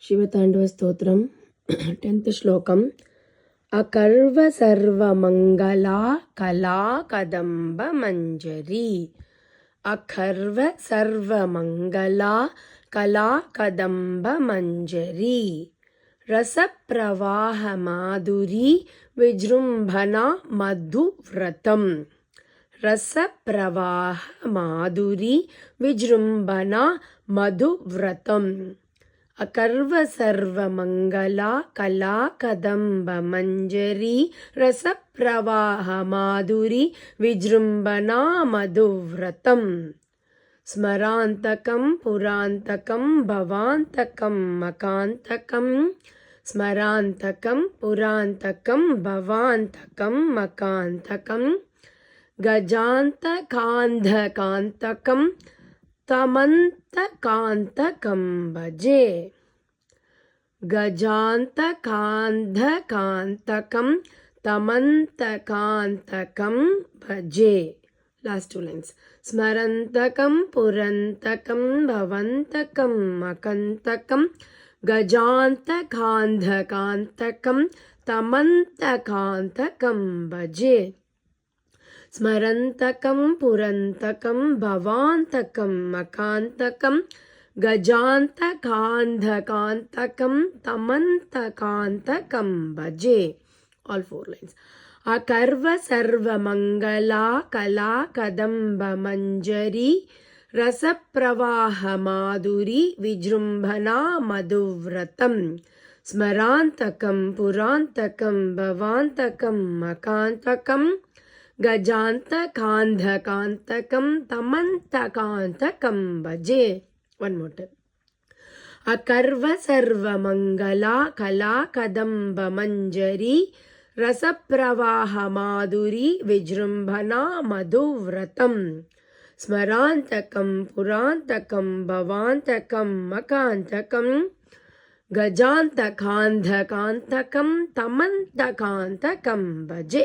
शिवताण्डवस्तोत्रम् 10th श्लोकम् अकर्व सर्वमङ्गला कला कदम्बमञ्जरी अकर्व सर्वमङ्गला कला कदम्बमञ्जरी रसप्रवाहमाधुरी विजृम्भणा मधुव्रतम् रसप्रवाहमाधुरी विजृम्भणा मधुव्रतम् अकर्व सर्वमङ्गला कला कदम्बमञ्जरी रसप्रवाहमाधुरी विजृम्भणा मधुव्रतम् स्मरान्तकं पुरान्तकं भवान्तकं मकान्तकं स्मरान्तकं पुरान्तकं भवान्तकं मकान्तकं गजान्तकान्धकान्तकं तमन्तकान्तकं भजे गजान्तकान्धकान्तकं तमन्तकान्तकं भजे. Last two lines. स्मरन्तकं पुरन्तकं भवन्तकं मकन्तकं गजान्तकान्धकान्तकं तमन्तकान्तकं भजे स्मरन्तकं पुरन्तकं भवान्तकं मकान्तकं गजान्तकान्धकान्तकं तमन्तकान्तकं भजे. All four lines. अकर्व सर्वमङ्गला कला कदम्बमञ्जरी रसप्रवाहमाधुरी विजृम्भणा मधुव्रतम् स्मरान्तकं पुरान्तकं भवान्तकं मकान्तकं गजान्तकान्धकान्तकं तमन्तकान्तकं भजे. One more time. अकर्व सर्वमङ्गला कला कदम्बमञ्जरी रसप्रवाहमाधुरी विजृम्भणा मधुव्रतम् स्मरान्तकं पुरान्तकं भवान्तकं मकान्तकं गजान्तकान्धकान्तकं तमन्तकान्तकं भजे.